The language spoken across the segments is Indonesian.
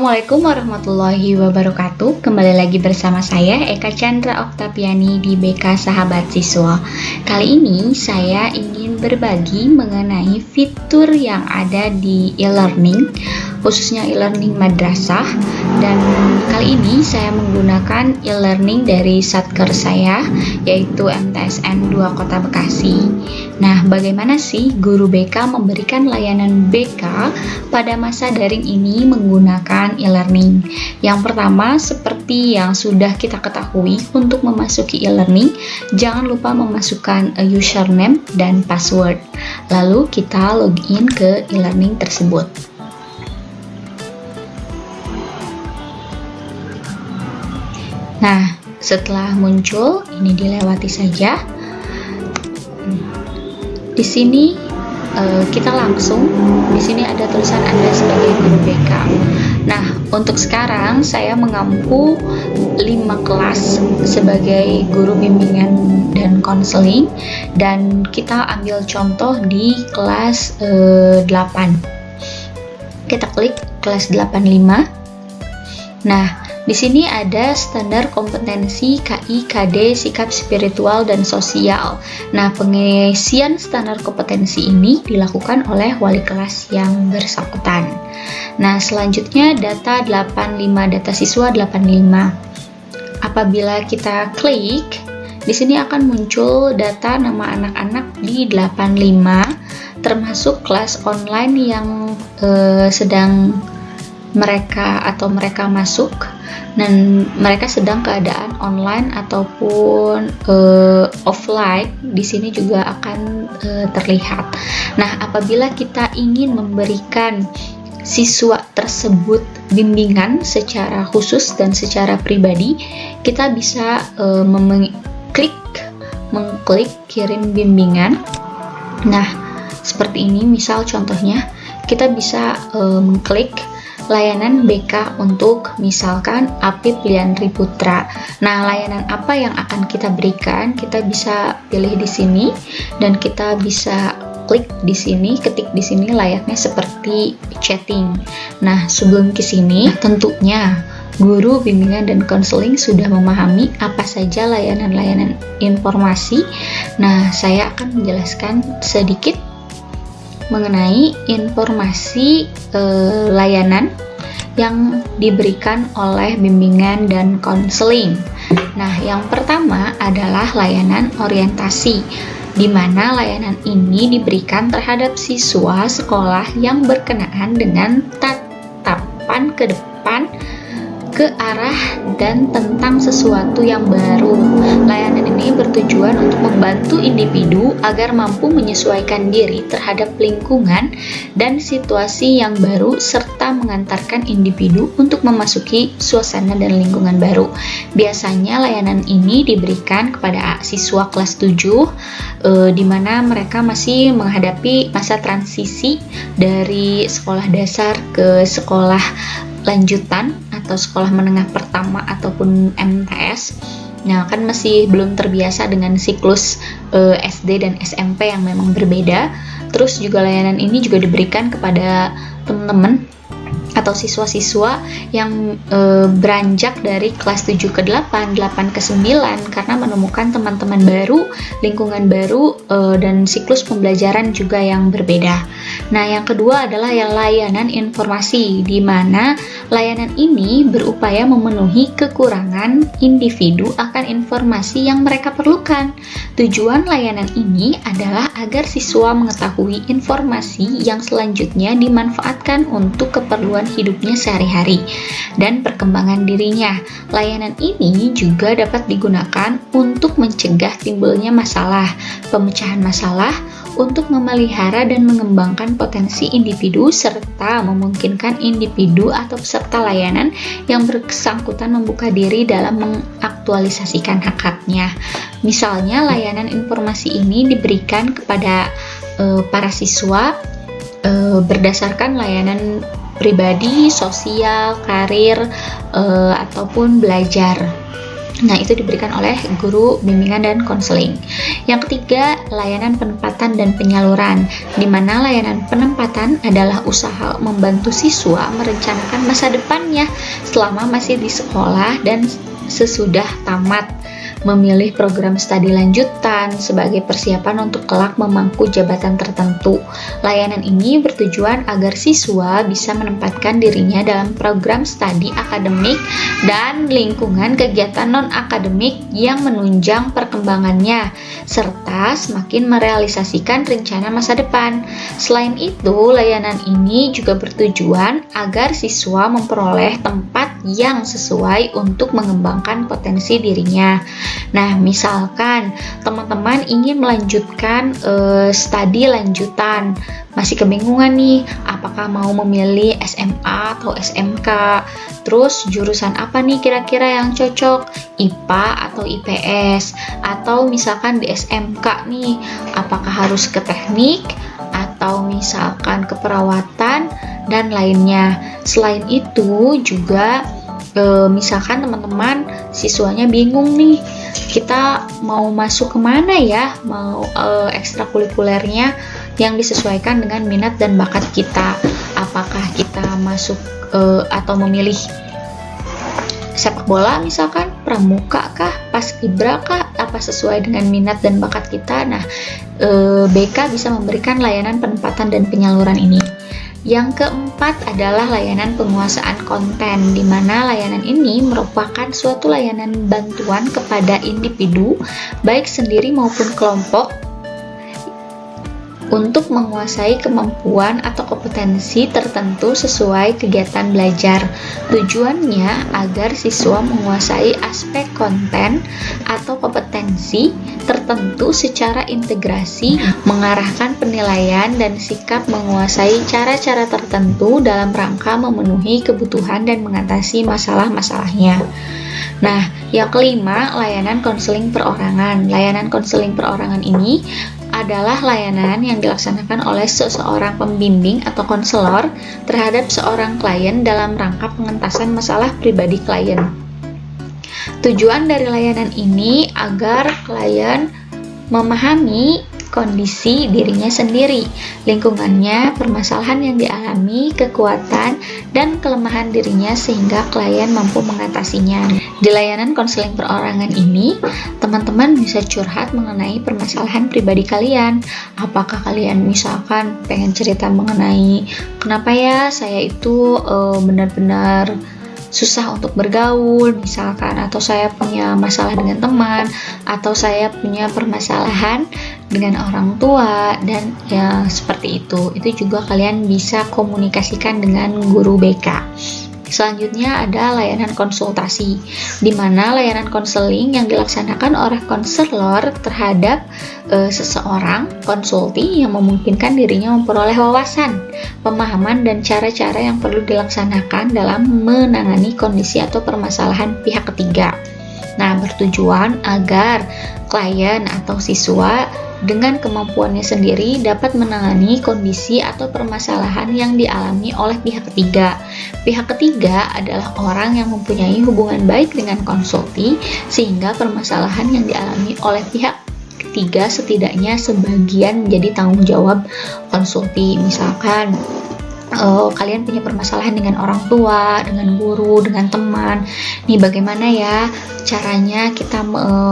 Assalamualaikum warahmatullahi wabarakatuh. Kembali lagi bersama saya Eka Chandra Oktaviani di BK Sahabat Siswa. Kali ini saya ingin berbagi mengenai fitur yang ada di e-learning, khususnya e-learning madrasah. Dan kali ini saya menggunakan e-learning dari Satker saya, yaitu MTSN 2 Kota Bekasi. Nah, bagaimana sih guru BK memberikan layanan BK pada masa daring ini menggunakan e-learning? Yang pertama, seperti yang sudah kita ketahui, untuk memasuki e-learning, jangan lupa memasukkan username dan password. Lalu kita login ke e-learning tersebut. Nah, setelah muncul, ini dilewati saja. Di sini kita langsung, di sini ada tulisan Anda sebagai guru BK. Nah, untuk sekarang saya mengampu 5 kelas sebagai guru bimbingan dan konseling, dan kita ambil contoh di kelas 8. Kita klik kelas 85. Nah, di sini ada standar kompetensi KI, KD, sikap spiritual dan sosial. Nah, pengisian standar kompetensi ini dilakukan oleh wali kelas yang bersangkutan. Nah, selanjutnya data 85, data siswa 85. Apabila kita klik, di sini akan muncul data nama anak-anak di 85, termasuk kelas online yang sedang mereka masuk, dan mereka sedang keadaan online ataupun offline. Di sini juga akan terlihat. Nah, apabila kita ingin memberikan siswa tersebut bimbingan secara khusus dan secara pribadi, kita bisa mengklik kirim bimbingan. Nah, seperti ini misal contohnya, kita bisa mengklik layanan BK untuk misalkan Apip Liandri Putra. Nah, layanan apa yang akan kita berikan, kita bisa pilih di sini, dan kita bisa klik di sini, ketik di sini layaknya seperti chatting. Nah, sebelum ke sini, tentunya guru bimbingan dan konseling sudah memahami apa saja layanan-layanan informasi. Nah, saya akan menjelaskan sedikit mengenai informasi layanan yang diberikan oleh bimbingan dan konseling. Nah, yang pertama adalah layanan orientasi, di mana layanan ini diberikan terhadap siswa sekolah yang berkenaan dengan tatapan ke depan, ke arah dan tentang sesuatu yang baru. Layanan ini bertujuan untuk membantu individu agar mampu menyesuaikan diri terhadap lingkungan dan situasi yang baru, serta mengantarkan individu untuk memasuki suasana dan lingkungan baru. Biasanya layanan ini diberikan kepada siswa kelas 7, di mana mereka masih menghadapi masa transisi dari sekolah dasar ke sekolah lanjutan atau sekolah menengah pertama ataupun MTS. Nah, kan masih belum terbiasa dengan siklus SD dan SMP yang memang berbeda. Terus juga layanan ini juga diberikan kepada teman-teman atau siswa-siswa yang beranjak dari kelas 7 ke 8, 8 ke 9, karena menemukan teman-teman baru, lingkungan baru, dan siklus pembelajaran juga yang berbeda. Nah, yang kedua adalah layanan informasi, di mana layanan ini berupaya memenuhi kekurangan individu akan informasi yang mereka perlukan. Tujuan layanan ini adalah agar siswa mengetahui informasi yang selanjutnya dimanfaatkan untuk keperluan hidupnya sehari-hari dan perkembangan dirinya. Layanan ini juga dapat digunakan untuk mencegah timbulnya masalah, pemecahan masalah, untuk memelihara dan mengembangkan potensi individu, serta memungkinkan individu atau peserta layanan yang bersangkutan membuka diri dalam mengaktualisasikan hak-haknya. Misalnya, layanan informasi ini diberikan kepada para siswa berdasarkan layanan pribadi, sosial, karir, ataupun belajar. Nah, itu diberikan oleh guru bimbingan dan konseling. Yang ketiga, layanan penempatan dan penyaluran, di mana layanan penempatan adalah usaha membantu siswa merencanakan masa depannya selama masih di sekolah dan sesudah tamat, memilih program studi lanjutan sebagai persiapan untuk kelak memangku jabatan tertentu. Layanan ini bertujuan agar siswa bisa menempatkan dirinya dalam program studi akademik dan lingkungan kegiatan non-akademik yang menunjang perkembangannya, serta semakin merealisasikan rencana masa depan. Selain itu, layanan ini juga bertujuan agar siswa memperoleh tempat yang sesuai untuk mengembangkan potensi dirinya. Nah, misalkan teman-teman ingin melanjutkan studi lanjutan, masih kebingungan nih, apakah mau memilih SMA atau SMK, terus jurusan apa nih kira-kira yang cocok, IPA atau IPS, atau misalkan di SMK nih, apakah harus ke teknik, atau misalkan keperawatan, dan lainnya. Selain itu juga misalkan teman-teman siswanya bingung nih, kita mau masuk kemana ya, mau ekstrakurikulernya yang disesuaikan dengan minat dan bakat kita, apakah kita masuk atau memilih sepak bola misalkan, pramuka kah, paskibra kah, apa sesuai dengan minat dan bakat kita. Nah, BK bisa memberikan layanan penempatan dan penyaluran ini. Yang keempat adalah layanan penguasaan konten, di mana layanan ini merupakan suatu layanan bantuan kepada individu, baik sendiri maupun kelompok, untuk menguasai kemampuan atau kompetensi tertentu sesuai kegiatan belajar. Tujuannya agar siswa menguasai aspek konten atau kompetensi tertentu secara integrasi, mengarahkan penilaian dan sikap menguasai cara-cara tertentu dalam rangka memenuhi kebutuhan dan mengatasi masalah-masalahnya. Nah, yang kelima, layanan konseling perorangan. Layanan konseling perorangan ini adalah layanan yang dilaksanakan oleh seseorang pembimbing atau konselor terhadap seorang klien dalam rangka pengentasan masalah pribadi klien. Tujuan dari layanan ini agar klien memahami kondisi dirinya sendiri, lingkungannya, permasalahan yang dialami, kekuatan dan kelemahan dirinya sehingga klien mampu mengatasinya. Di layanan konseling perorangan ini, teman-teman bisa curhat mengenai permasalahan pribadi kalian. Apakah kalian misalkan pengen cerita mengenai kenapa ya saya itu benar-benar susah untuk bergaul misalkan, atau saya punya masalah dengan teman, atau saya punya permasalahan dengan orang tua, dan ya seperti itu juga kalian bisa komunikasikan dengan guru BK. Selanjutnya ada layanan konsultasi, di mana layanan konseling yang dilaksanakan oleh konselor terhadap seseorang konsulti yang memungkinkan dirinya memperoleh wawasan, pemahaman, dan cara-cara yang perlu dilaksanakan dalam menangani kondisi atau permasalahan pihak ketiga. Nah, bertujuan agar klien atau siswa dengan kemampuannya sendiri dapat menangani kondisi atau permasalahan yang dialami oleh pihak ketiga. Pihak ketiga adalah orang yang mempunyai hubungan baik dengan konsulti, sehingga permasalahan yang dialami oleh pihak ketiga setidaknya sebagian menjadi tanggung jawab konsulti. Misalkan kalian punya permasalahan dengan orang tua, dengan guru, dengan teman. Nih, bagaimana ya caranya kita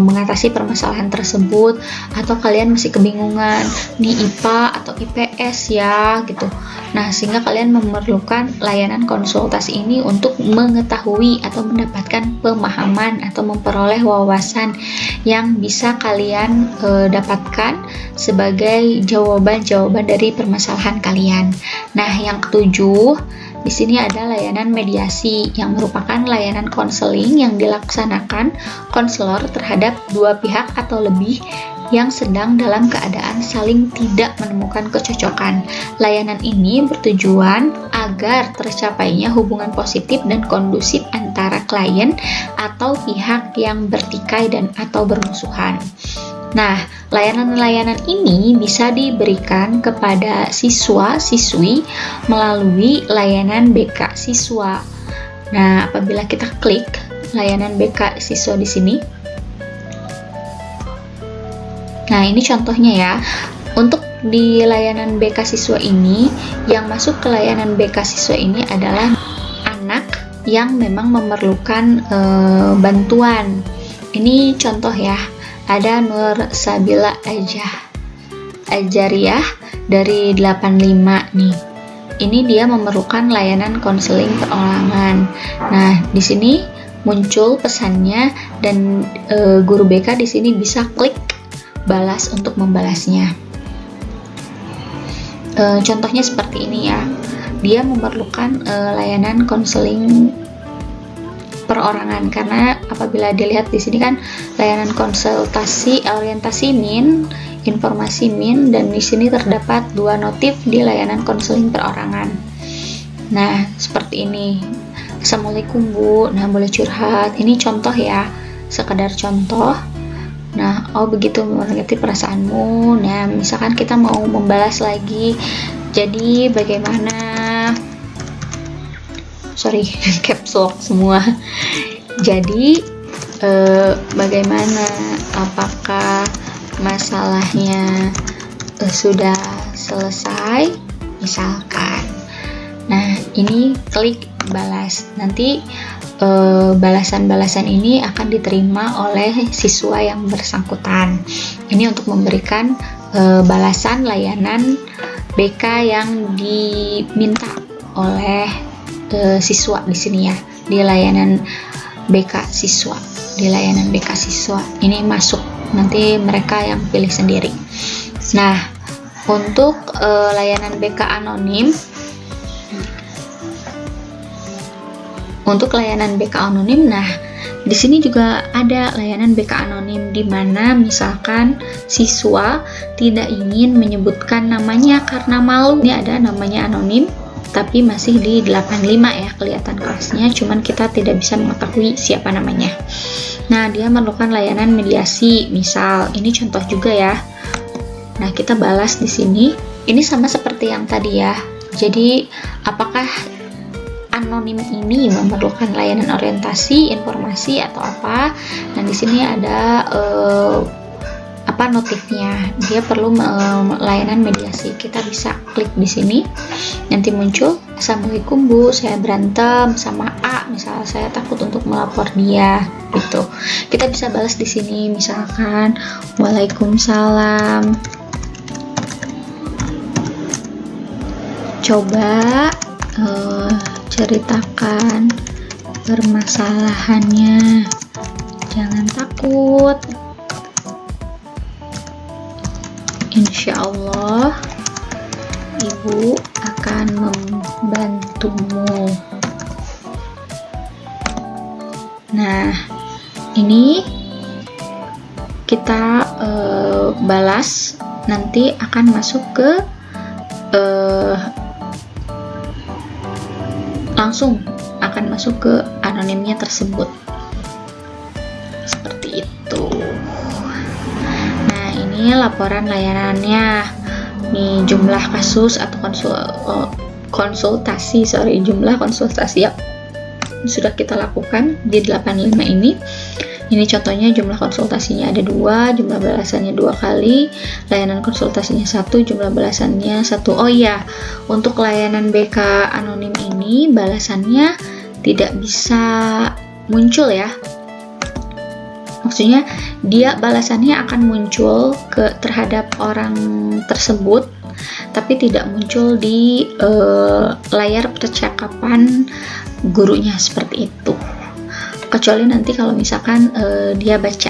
mengatasi permasalahan tersebut? Atau kalian masih kebingungan, nih IPA atau IPS ya gitu. Nah, sehingga kalian memerlukan layanan konsultasi ini untuk mengetahui atau mendapatkan pemahaman atau memperoleh wawasan yang bisa kalian dapatkan sebagai jawaban-jawaban dari permasalahan kalian. Nah, yang ketujuh, di sini ada layanan mediasi yang merupakan layanan konseling yang dilaksanakan konselor terhadap dua pihak atau lebih yang sedang dalam keadaan saling tidak menemukan kecocokan. Layanan ini bertujuan agar tercapainya hubungan positif dan kondusif antara klien atau pihak yang bertikai dan atau bermusuhan. Nah, layanan-layanan ini bisa diberikan kepada siswa-siswi melalui layanan BK Siswa. Nah, apabila kita klik layanan BK siswa di sini. Nah, ini contohnya ya. Untuk di layanan BK siswa ini, yang masuk ke layanan BK siswa ini adalah anak yang memang memerlukan bantuan. Ini contoh ya. Ada Nur Sabila Ajariyah dari 85 nih. Ini dia memerlukan layanan konseling perorangan. Nah, di sini muncul pesannya dan guru BK di sini bisa klik balas untuk membalasnya. Contohnya seperti ini ya. Dia memerlukan layanan konseling perorangan, karena apabila dilihat di sini kan layanan konsultasi orientasi min, informasi min, dan di sini terdapat 2 notif di layanan konseling perorangan. Nah, seperti ini. Assalamualaikum Bu, nah boleh curhat. Ini contoh ya, sekedar contoh. Nah, oh begitu mengerti perasaanmu. Nah, misalkan kita mau membalas lagi, jadi bagaimana? Sorry, caps lock semua. Jadi bagaimana? Apakah masalahnya sudah selesai? Misalkan. Nah, ini klik balas. Nanti balasan-balasan ini akan diterima oleh siswa yang bersangkutan. Ini untuk memberikan balasan layanan BK yang diminta oleh siswa di sini ya, di layanan BK siswa. Di layanan BK siswa ini masuk, nanti mereka yang pilih sendiri. Nah, untuk layanan BK anonim, nah di sini juga ada layanan BK anonim, di mana misalkan siswa tidak ingin menyebutkan namanya karena malu. Ini ada namanya anonim, tapi masih di 85 ya, kelihatan kelasnya, cuman kita tidak bisa mengetahui siapa namanya. Nah, dia memerlukan layanan mediasi, misal ini contoh juga ya. Nah, kita balas di sini. Ini sama seperti yang tadi ya. Jadi, apakah anonim ini memerlukan layanan orientasi, informasi atau apa? Nah, di sini ada notifnya, dia perlu layanan mediasi. Kita bisa klik di sini, nanti muncul, Assalamualaikum Bu, saya berantem sama A, misalnya saya takut untuk melapor dia, gitu. Kita bisa balas di sini, misalkan Waalaikumsalam, coba ceritakan permasalahannya, jangan takut, insya Allah Ibu akan membantumu. Nah, ini kita balas, nanti akan masuk ke langsung akan masuk ke anonimnya tersebut, seperti itu. Nah, ini laporan layanannya nih, jumlah kasus atau jumlah konsultasi yang sudah kita lakukan di 85 ini. Ini contohnya jumlah konsultasinya ada 2, jumlah balasannya 2 kali, layanan konsultasinya 1, jumlah balasannya 1. Oh iya, untuk layanan BK anonim ini balasannya tidak bisa muncul ya. Maksudnya dia balasannya akan muncul terhadap orang tersebut, tapi tidak muncul di layar percakapan gurunya, seperti itu. Kecuali nanti kalau misalkan dia baca,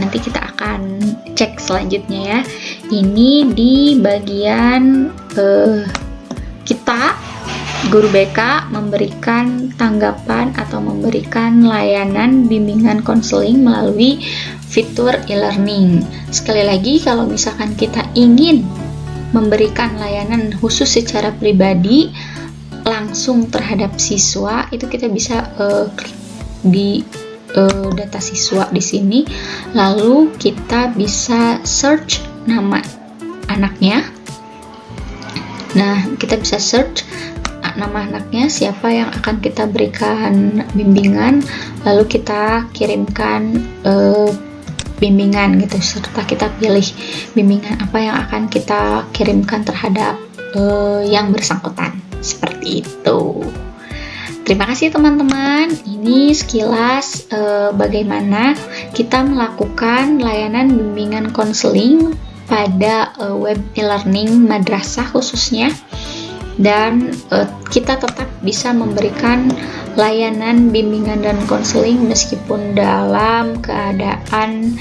nanti kita akan cek selanjutnya ya. Ini di bagian kita guru BK memberikan tanggapan atau memberikan layanan bimbingan konseling melalui fitur e-learning. Sekali lagi, kalau misalkan kita ingin memberikan layanan khusus secara pribadi langsung terhadap siswa, itu kita bisa klik di data siswa di sini, lalu kita bisa search nama anaknya. Nah, kita bisa search nama anaknya, siapa yang akan kita berikan bimbingan, lalu kita kirimkan bimbingan gitu, serta kita pilih bimbingan apa yang akan kita kirimkan terhadap yang bersangkutan. Seperti itu. Terima kasih teman-teman. Ini sekilas bagaimana kita melakukan layanan bimbingan konseling pada web e-learning madrasah khususnya, dan kita tetap bisa memberikan layanan bimbingan dan konseling meskipun dalam keadaan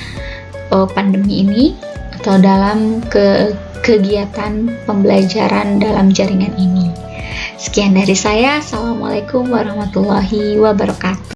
pandemi ini atau dalam kegiatan pembelajaran dalam jaringan ini. Sekian dari saya. Assalamualaikum warahmatullahi wabarakatuh.